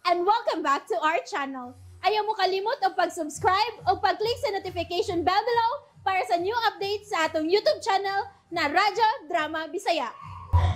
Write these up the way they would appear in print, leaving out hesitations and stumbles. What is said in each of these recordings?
and welcome back to our channel. Ayaw mo kalimot o pag-subscribe o pag-click sa notification bell below para sa new updates sa atong YouTube channel na Radyo Drama Bisaya.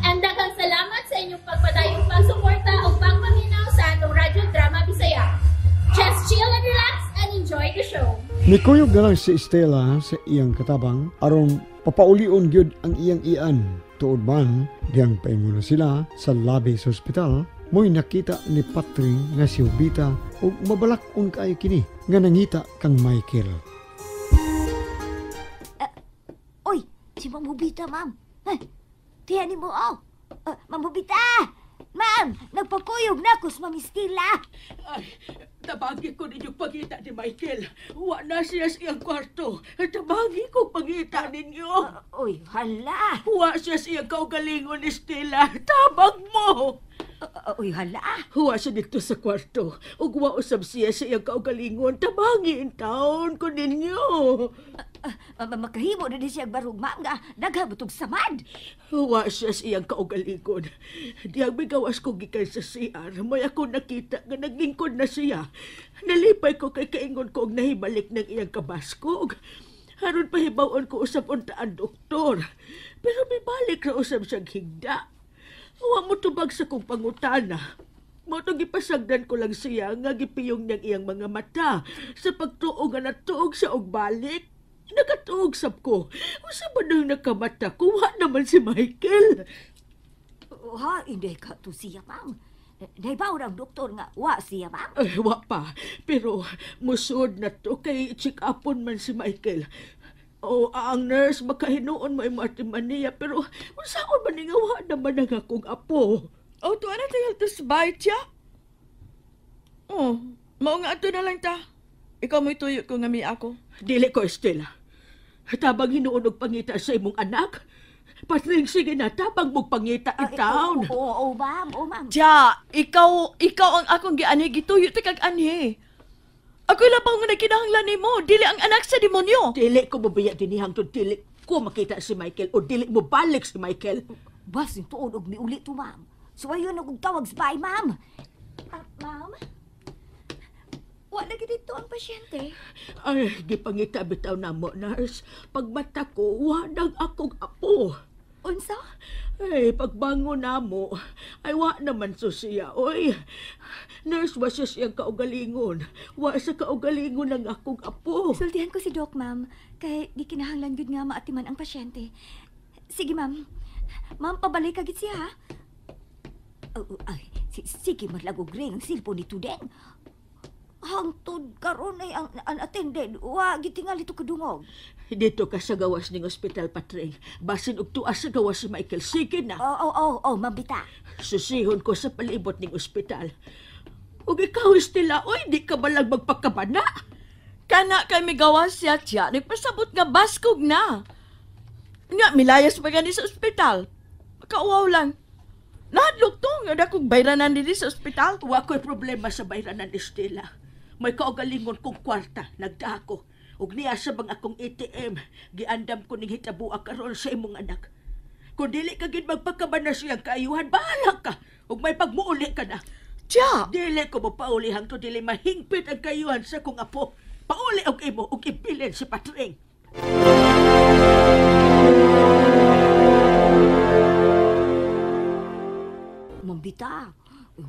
And daghang salamat sa inyong pagpadayong pagsuporta o pagpaminaw sa atong Radyo Drama Bisaya. Just chill and relax and enjoy the show. Nikuyog na lang si Estela sa iyang katabang aron papaulion gyud ang iyang iyan. Tuod man, diyang paingon na sila sa labi sa ospital, mo'y nakita ni Patring nga si Ubita ug mabalak-on kaayo kini nga nangita kang Michael. Oy, si Ma'am Ubita, ma'am. Tiyan mo, Ma'am Ubita! Ma'am, nagpakuyog na ako sa Ma'am Estela. Ay, tabagi ko ninyong pangita ni Michael. Wa na siya sa iyang kwarto. Tabagi ko pangita ninyo. Oy, hala. Wa siya sa iyang kaugalingon, Estela. Tabag mo! Oy, hala. Huwa siya dito sa kwarto. Ug wa usab siya sa iyang kaugalingon. Tabagi in taon ko ninyo. Makahimo na din siya barug, ma'am, nga naghabutog samad. Huwa siya sa iyang kaugalingon. Diyang migawas ko gikan sa CR. May ako nakita nga naglingkod na siya. Nalipay ko kay kaingon ko og nahibalik ng iyang kabaskog. Haron pahibawon ko usab untaan doktor. Pero may balik ra usab siyang higda. Huwa mo tubag sa kong pangutana. Motong ipasagdan ko lang siya nga gipiyong niyang iyang mga mata sa pagtuog nga natuog siya og balik. Nakatuog sab ko. Usa ba nang nakamata ko? Wa naman si Michael. Ha, hindi ka to siya, ma'am. Naibaw ang doktor nga, wa siya, ma'am. Ay, wa pa. Pero musod na to kay check-upon man si Michael. O, ang nurse makahinuon mo yung matimaniya, pero unsaon man nga wa naman ang akong apo. O, tuwa na tayo to sa bahay siya. Oh, mao nga ato na lang ta. Ikaw mo'y tuyo ko nga mi ako. Dili ko, Estela. Tabang hinuon og pangita sa imong anak. Patring, sige na, tabang mong pangita in town. Oo, ma'am, ma'am. Tiya, ikaw ang akong giani, gituyo ti kag ani. Ako labang mo na kinahanglan mo, dili ang anak sa demonyo. Dili ko mabiya dinihang to, dili ko makita si Michael o dili mo balik si Michael. Basin tuon og miuli to, ma'am. So ayun og tawag sa bahay, ma'am. Ma'am? Wala dito ang pasyente. Ay, gipangita bitaw na mo, nurse. Pagbata ko, wadang akong apo. Unsa? Ay, pagbangon na mo, ay wa naman so siya. Oy, nurse, wa siya siyang kaugalingon. Wa sa kaugalingon ng akong apo. Sultihan ko si Doc, ma'am. Kay di kinahanglan gud nga maatiman ang pasyente. Sige, ma'am. Ma'am, pabalik agad siya, ha? Sige, matlagog ring ang silpo ni Tudeng. Hangtod karon ay ang unattended. Wa gitingal ito kadungog. Dito ka sa gawas ning ospital, Patring. Basin og tuas sa gawas si Michael. Sige na. Mabita. Susihon ko sa palibot ning ospital. Ug ikaw, Estela, oy, di ka balag magpakabana. Kana kay migawas siya tiya, nagpasabot nga baskog na. Nga, milayas pa gani sa ospital. Makauwaw lang. Nahadlok to, nga dakong bayranan dili sa ospital. Wa ko'y problema sa bayranan, Estela. May kaugalingon kong kwarta, nagdako. Ug niya sa bang akong ATM, giandam ko ning hitabua karon sa imong anak. Kung dili ka gid magpakabana siyang kaayuhan, bahala ka. Ug may pagmuuli ka na. Tiya! Dili ko mo pauli hangtod dili mahingpit ang kaayuhan sa kong apo. Pauli og imo ug ipilin si Patring. Mambita,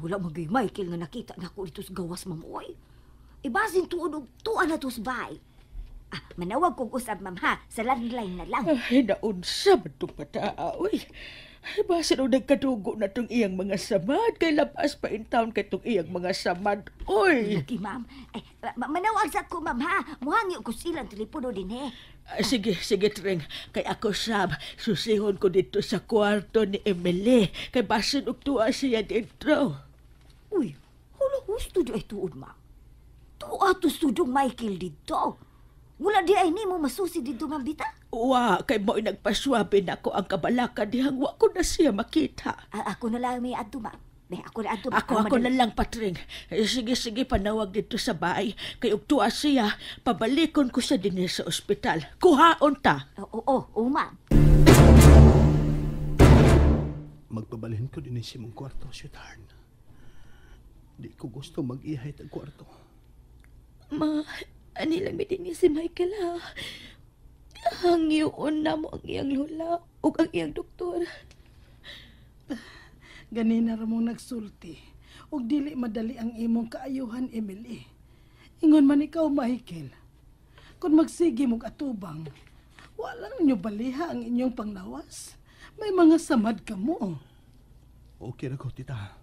wala magay Michael nga nakita na ako dito sa gawas, ma'am. Oy, ibasin tuon og tuan na to sa bahay. Manawag kong usab, ma'am, ha? Sa landline na lang. Ay, naunsa man itong pataa, uy. Ay, basin o nagkadugo na itong iyang mga samad. Kay labas pa in town kay itong iyang mga samad, uy. Lagi, ma'am. Ay, manawag sa ko, ma'am, ha? Muhangi ko silang telepono din, eh. Sige, Tring. Kay ako, Sab, susihon ko dito sa kwarto ni Emily. Kay basin og tuwa siya dentro. Uy, husto do ay tuod, ma'am. Tuwa to studong Michael dito. Mula di ay ni mo masusi dito, mambita? Wa, kay mo'y nagpaswabe na ko ang kabalaka dihang wa ko na siya makita. Ako na lang may adto, ma'am. Ako na adto. Ako na lang, Patring. Sige, panawag dito sa bahay. Kay ug tuwa siya, pabalikon ko siya din sa ospital. Kuhaon ta. Oo, ma'am. Magpabalhin ko din si mong kwarto, sweetheart. Di ko gusto mag-ihay tag kwarto. Ma, ani lang din ni si Michael ha. Hangyoon na mo ang iyang lola o ang iyang doktor. Ganina ra mong nagsulti. Ug dili madali ang imong kaayuhan, Emily. Ingon man ikaw, Michael. Kung magsige mong atubang, walang nyo baliha ang inyong panglawas. May mga samad ka mo. Okay na ko, tita.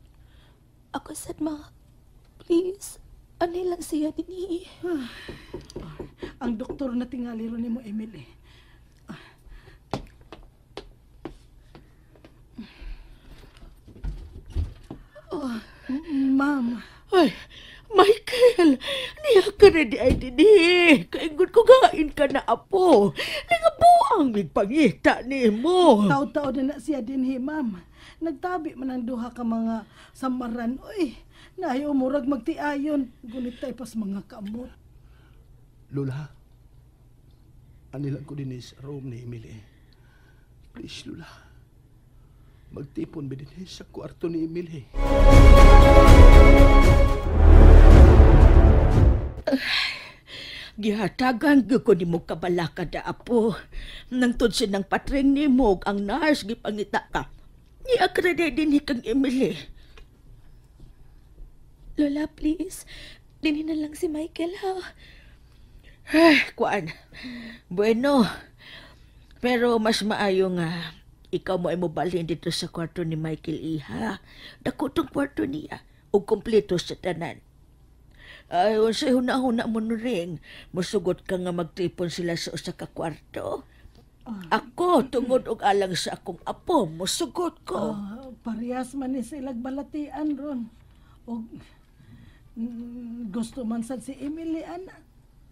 Ako sad ma, please, ani lang siya din Ang doktor na tingali ron ni mo, Emily. Ma'am. Ay, Michael, niya ka na di ay dini. Kaingon ko gain ka na apo. Nangabuang migpangita ni mo. Tao-tao na siya din, ma'am. Nagtabi man ang duha ka mga samaran. Uy, nayo murag magtiayon. Gunit tayo pas mga kamot. Lola, anilang ko din sa room ni Emily. Please, Lola. Magtipon ba din sa kwarto ni Emily? Gihatagan ko ni mo kabalaka da apo. Nang tudsin ng patring ni mo ang nurse gipangita ka. Niya ka na din kang Emily. Lola, please. Dini na lang si Michael, ha? Kuan. Bueno. Pero mas maayo nga ikaw mo ay mobalhin dito sa kwarto ni Michael, iha. Dako tong kwarto niya. O kompleto sa tanan. Ay, sa huna-huna mo ring, musugot ka nga magtripon sila sa usa ka kwarto. Ako, tungod og alang sa akong apo, musugot ko. Parehas man ni silang balatian ron. O gusto man sad si Emily, ana.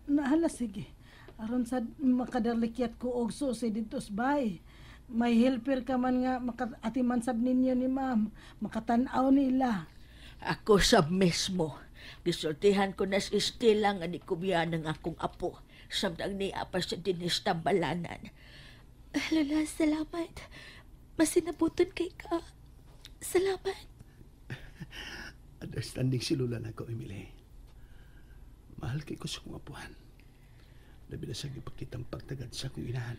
Nahala, sige. Aron sad makadalikyat ko og susi dito sa bay. May helper ka man nga makatiman sab ninyo ni ma'am. Makatanaw nila. Ako sab mismo. Gisultihan ko na si Stella nga ni kubiya ng akong apo. Samtang niya pa sa dinis tambalanan. Lola, salamat. Masinabuton kay ka. Salamat. Understanding si Lola na ko, Emily. Mahal kay ko sa kong apuhan. Labi na sa gipakitang pagtagad sa kong inahan.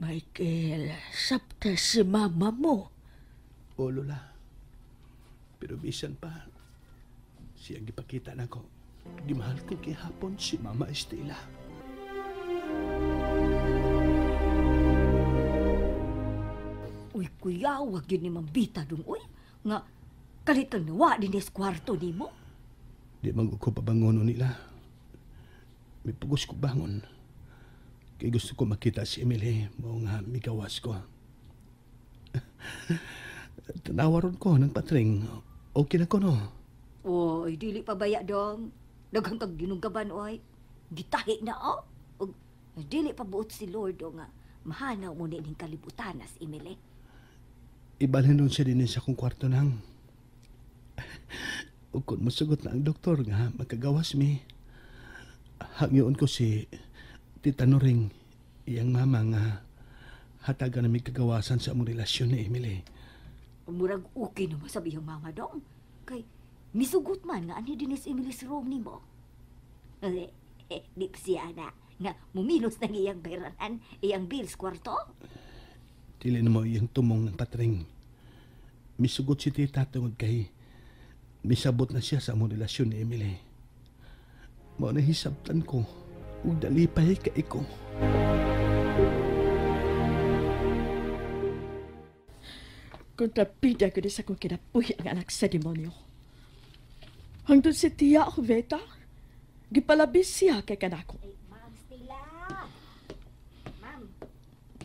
Michael, sabta si mama mo. O, Lola. Pero bisan pa, siyang gipakita na ko. Gimahal ko kihapon si Mama Estela. Uy, kuya, wag yun ni mambita dong, uy. Nga, kalitang nawa din sa kwarto ni mo. Di man ko pabangono nila. May pugos ko bangon. Kaya gusto ko makita si Emily. Mo nga migawas ko. Tanawaron ko ng patring. Okay na ko, no? Oy, dili pa baya dong. Daghang kag ginugaban, oy. Gitahi na, oh. Ug, dili pa buot si Lord, o nga. Mahanaw mo ni ning kalibutan as Emily. Ibalhin nun siya din sa kong kwarto nang. O kung masugot na ang doktor nga, magkagawas mi. Hangyoon ko si Tita Noring, iyang mama nga hatagan na may kagawasan sa among relasyon ni Emily. Murag okay naman sabi yung mama dong. Kay, misugot man nga ani din si Emily sa room ni mo. Di pa siya na. Nga, mumilos na iyang bayranan, iyang bills kwarto. Dili na mo iyang tumong ng patring. Misugot si Tita tungod kay misabot na siya sa among relasyon ni Emily. Mao na hisabtan ko. Ug dalipay kay ko. Kontrapida ko di sa kong kinapuhi ang anak sa demonyo. Hangtod si Tia Oveta, gipalabis siya kay kanako. Ay, Ma'am Stella! Ma'am!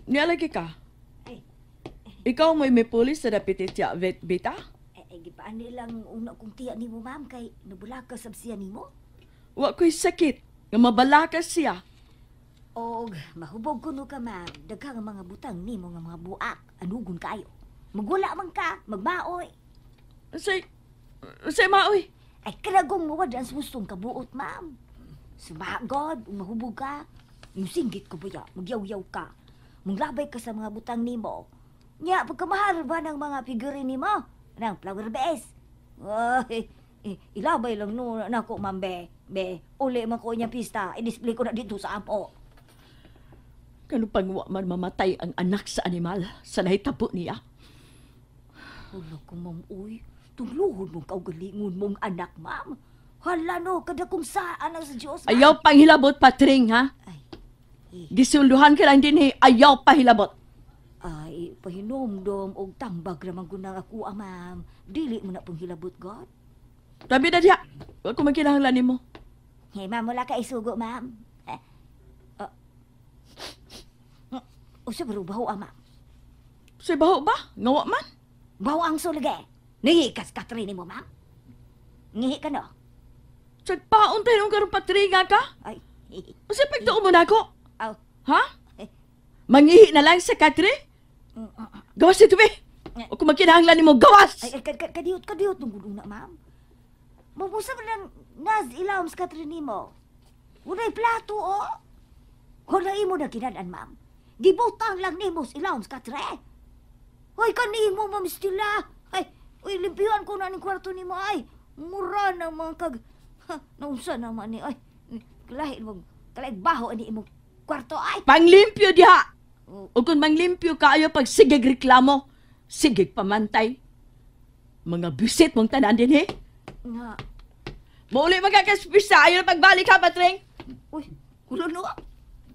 Nialagi ka? Ay, Ikaw may pulis sa dapiti Tia Beta? gipaan nilang una kong tiya ni mo, ma'am, kay nabulaka sab siya ni mo. Wa ko'y sakit, nga mabalakas siya. Og, mahubog ko no ka, ma'am. Daghang ang mga butang ni mo nga mga buak. Anugon kayo. Magwala man ka, magbaoy. Say maoy. Ay, karagong mawad ang susong kabuot, ma'am. Sumagod, mahubog ka. Yung singgit ko ba ya, magyaw-yaw ka. Manglabay ka sa mga butang ni mo. Nya, pagkamahal ba ng mga figurine ni mo? Ng flower base? Oy, Ilabay lang no na ko, ma'am, be. Be, uli man ko niya pista. I-display ko na dito sa apo. Kano pang wa man mamatay ang anak sa animal sa nahitabo niya? Wala ko, ma'am, uy. Tuluhod mong kaugalingon mong anak, ma'am. Hala no, kada kung saan ang sa Diyos, ma'am. Ayaw pang hilabot, Patring, ha? Ay, Gisulduhan ka lang din, ayaw pa hilabot. ay, pahinomdom og tambag ramang gunang ako, ma'am. Dili mo na pong hilabot, God. Tabi na diya. Huwag ko magkinahanglan mo. Hey, ma'am, wala ka isugo, ma'am. O siya baro, baho, ma'am. Say baho ba? Ngawa man? Baho ang sulge. Nihikas ka trini mo, ma'am. Ngihi ka, no? Sagpaon tayo nung karong Patring, nga ka? Ay, Kasi pagtuon mo na ako. aw. Ha? Mangihi na lang sa Katri? Gawas ito, be. Huwag ko magkinahanglan mo, gawas! Ay, kadiyot nung gulong na, ma'am. Mabusa mo lang nas ilawam sa katrini mo. Unay plato, oh. Wala imo na kinadaan, ma'am. Gibutang lang ni mo sa ilawam sa katre. Hoy, kanimo, ma'am, Stila. Ay, uy, limpiwan ko na ng kwarto ni mo, ay. Mura naman kag... Naunsa naman ni, ay. Kalahin mo, kalahig baho ni imong kwarto, ay. Panglimpyo diha! O kung manglimpyo ka, ayaw pag sigig reklamo, sigig pamantay. Mga bisit mong tanan din, he? Nga. Mauli magkakaspisa, ayaw na pagbalik ha, Patring? Uy, wala no.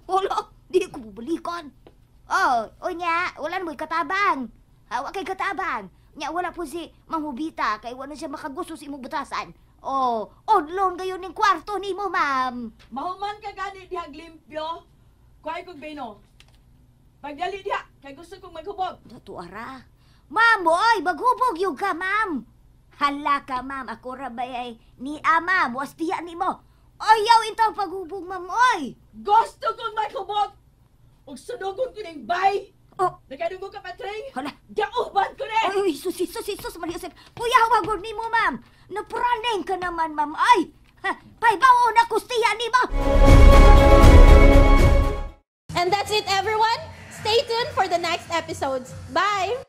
Wala, di ko bubalikan. Oh, o nya, wala na mo'y katabang. Hawa kay katabang. Nya, wala po si Manghubita, kay wala siya makagusto sa imong butasan. Oh, odlon gayon ng kwarto ni mo, ma'am. Mahuman ka gani diha glimpyo. Kuhay kong bino. Pagdali diha, kay gusto kong maghubog. Dato ara. Ma'am, oy, maghubog yung ka, ma'am. Hala ka, ma'am. Ako rabay ay ni ama. Was diya ni mo. Ayaw ito paghubog, ma'am, oy. Gusto kong maghubog! Ug sunugon ko ning bay! Oh, Nagadugo ka, Patring? hala. Gauban ko na! Oy, sus, Mariusep. Kuya, hawag ni mo, ma'am. Napraning ka naman, ma'am. Ay, paibaw na kustiya ni mo. And that's it, everyone. Stay tuned for the next episodes. Bye!